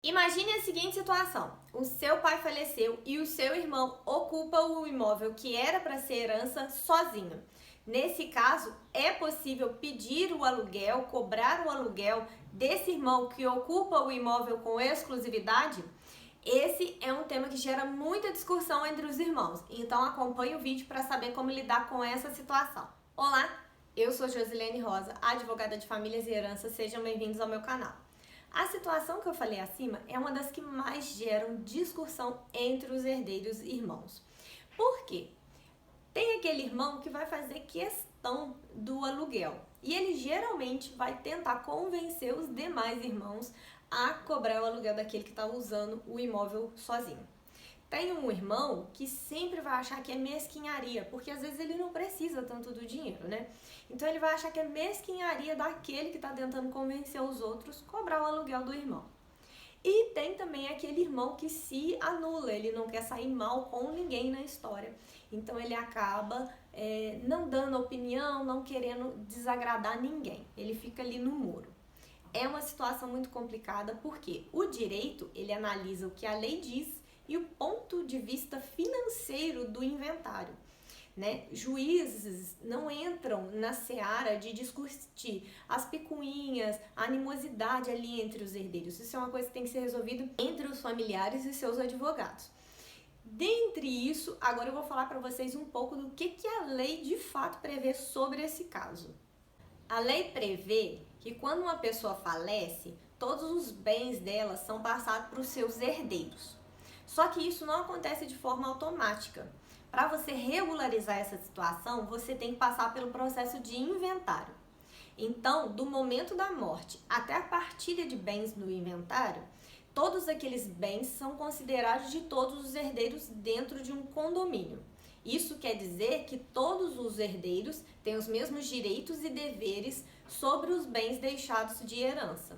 Imagine a seguinte situação: o seu pai faleceu e o seu irmão ocupa o imóvel que era para ser herança sozinho. Nesse caso, é possível pedir o aluguel, cobrar o aluguel desse irmão que ocupa o imóvel com exclusividade? Esse é um tema que gera muita discussão entre os irmãos, então acompanhe o vídeo para saber como lidar com essa situação. Olá, eu sou Josilene Rosa, advogada de famílias e heranças, sejam bem-vindos ao meu canal. A situação que eu falei acima é uma das que mais geram discussão entre os herdeiros irmãos. Por quê? Tem aquele irmão que vai fazer questão do aluguel e ele geralmente vai tentar convencer os demais irmãos a cobrar o aluguel daquele que está usando o imóvel sozinho. Tem um irmão que sempre vai achar que é mesquinharia, porque às vezes ele não precisa tanto do dinheiro, né? Então ele vai achar que é mesquinharia daquele que está tentando convencer os outros a cobrar o aluguel do irmão. E tem também aquele irmão que se anula, ele não quer sair mal com ninguém na história. Então ele acaba não dando opinião, não querendo desagradar ninguém. Ele fica ali no muro. É uma situação muito complicada porque o direito, ele analisa o que a lei diz e o ponto de vista financeiro do inventário. Né? Juízes não entram na seara de discutir as picuinhas, a animosidade ali entre os herdeiros. Isso é uma coisa que tem que ser resolvida entre os familiares e seus advogados. Dentre isso, agora eu vou falar para vocês um pouco do que a lei de fato prevê sobre esse caso. A lei prevê que quando uma pessoa falece, todos os bens dela são passados para os seus herdeiros. Só que isso não acontece de forma automática. Para você regularizar essa situação, você tem que passar pelo processo de inventário. Então, do momento da morte até a partilha de bens no inventário, todos aqueles bens são considerados de todos os herdeiros dentro de um condomínio. Isso quer dizer que todos os herdeiros têm os mesmos direitos e deveres sobre os bens deixados de herança.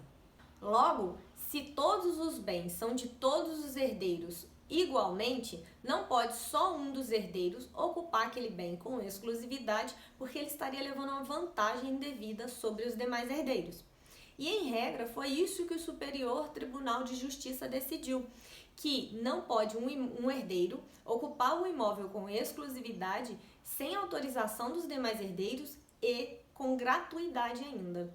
Logo, se todos os bens são de todos os herdeiros igualmente, não pode só um dos herdeiros ocupar aquele bem com exclusividade, porque ele estaria levando uma vantagem indevida sobre os demais herdeiros. E em regra, foi isso que o Superior Tribunal de Justiça decidiu, que não pode um herdeiro ocupar o imóvel com exclusividade sem autorização dos demais herdeiros e com gratuidade ainda.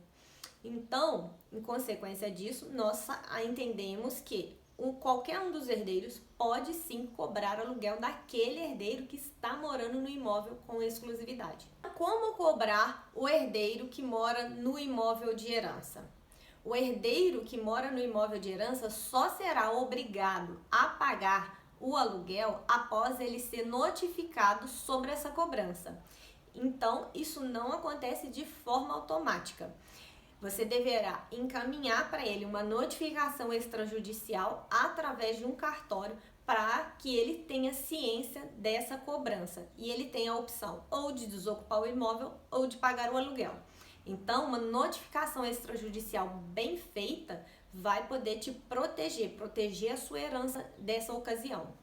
Então, em consequência disso, nós entendemos que qualquer um dos herdeiros pode sim cobrar aluguel daquele herdeiro que está morando no imóvel com exclusividade. Como cobrar o herdeiro que mora no imóvel de herança? O herdeiro que mora no imóvel de herança só será obrigado a pagar o aluguel após ele ser notificado sobre essa cobrança. Então, isso não acontece de forma automática. Você deverá encaminhar para ele uma notificação extrajudicial através de um cartório para que ele tenha ciência dessa cobrança e ele tenha a opção ou de desocupar o imóvel ou de pagar o aluguel. Então, uma notificação extrajudicial bem feita vai poder te proteger a sua herança dessa ocasião.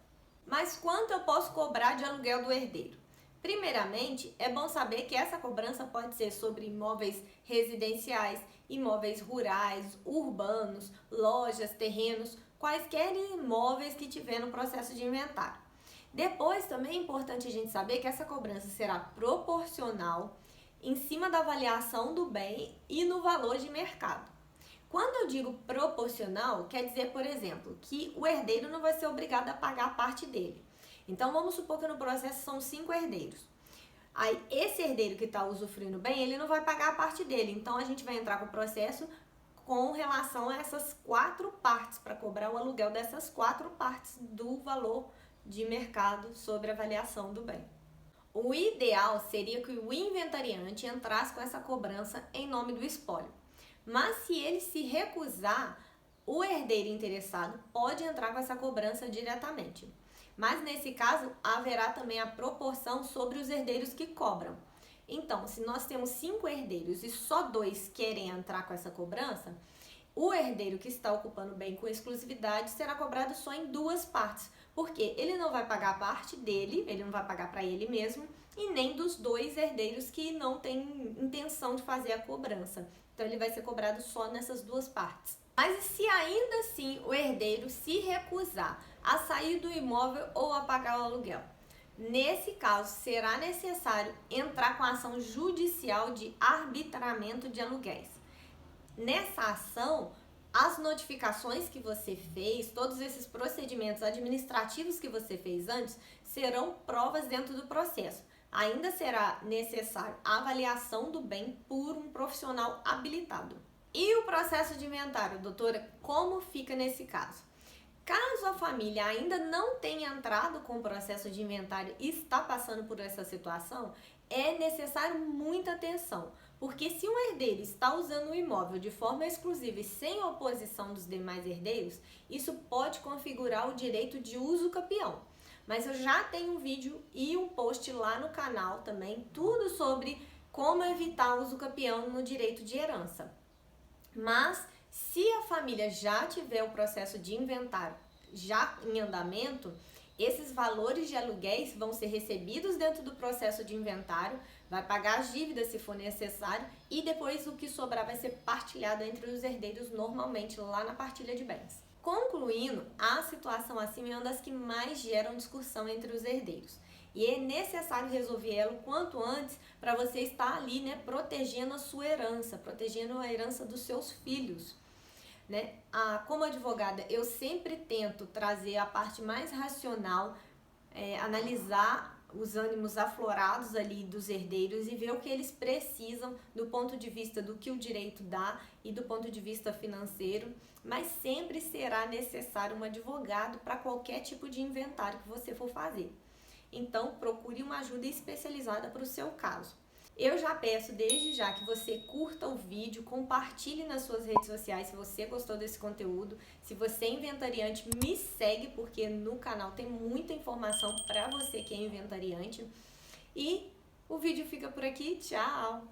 Mas quanto eu posso cobrar de aluguel do herdeiro? Primeiramente, é bom saber que essa cobrança pode ser sobre imóveis residenciais, imóveis rurais, urbanos, lojas, terrenos, quaisquer imóveis que tiver no processo de inventário. Depois, também é importante a gente saber que essa cobrança será proporcional em cima da avaliação do bem e no valor de mercado. Quando eu digo proporcional, quer dizer, por exemplo, que o herdeiro não vai ser obrigado a pagar a parte dele. Então, vamos supor que no processo são 5 herdeiros. Aí, esse herdeiro que está usufruindo bem, ele não vai pagar a parte dele. Então, a gente vai entrar com o processo com relação a essas 4 partes, para cobrar o aluguel dessas 4 partes do valor de mercado sobre a avaliação do bem. O ideal seria que o inventariante entrasse com essa cobrança em nome do espólio. Mas, se ele se recusar, o herdeiro interessado pode entrar com essa cobrança diretamente. Mas nesse caso, haverá também a proporção sobre os herdeiros que cobram. Então, se nós temos 5 herdeiros e só 2 querem entrar com essa cobrança, o herdeiro que está ocupando o bem com exclusividade será cobrado só em 2 partes, porque ele não vai pagar a parte dele, ele não vai pagar para ele mesmo, e nem dos 2 herdeiros que não têm intenção de fazer a cobrança. Então, ele vai ser cobrado só nessas 2 partes. Mas e se ainda assim o herdeiro se recusar a sair do imóvel ou a pagar o aluguel? Nesse caso, será necessário entrar com a ação judicial de arbitramento de aluguéis. Nessa ação, as notificações que você fez, todos esses procedimentos administrativos que você fez antes, serão provas dentro do processo. Ainda será necessário a avaliação do bem por um profissional habilitado. E o processo de inventário, doutora, como fica nesse caso? Caso a família ainda não tenha entrado com o processo de inventário e está passando por essa situação, é necessário muita atenção, porque se um herdeiro está usando o imóvel de forma exclusiva e sem oposição dos demais herdeiros, isso pode configurar o direito de uso capião. Mas eu já tenho um vídeo e um post lá no canal também, tudo sobre como evitar o uso capião no direito de herança. Mas se a família já tiver o processo de inventário já em andamento, esses valores de aluguéis vão ser recebidos dentro do processo de inventário, vai pagar as dívidas se for necessário e depois o que sobrar vai ser partilhado entre os herdeiros normalmente lá na partilha de bens. Concluindo, a situação acima é uma das que mais geram discussão entre os herdeiros. E é necessário resolver ela o quanto antes para você estar ali, né, protegendo a sua herança, protegendo a herança dos seus filhos. Né? Como advogada, eu sempre tento trazer a parte mais racional, analisar os ânimos aflorados ali dos herdeiros e ver o que eles precisam do ponto de vista do que o direito dá e do ponto de vista financeiro, mas sempre será necessário um advogado para qualquer tipo de inventário que você for fazer. Então, procure uma ajuda especializada para o seu caso. Eu já peço desde já que você curta o vídeo, compartilhe nas suas redes sociais se você gostou desse conteúdo. Se você é inventariante, me segue, porque no canal tem muita informação para você que é inventariante. E o vídeo fica por aqui. Tchau!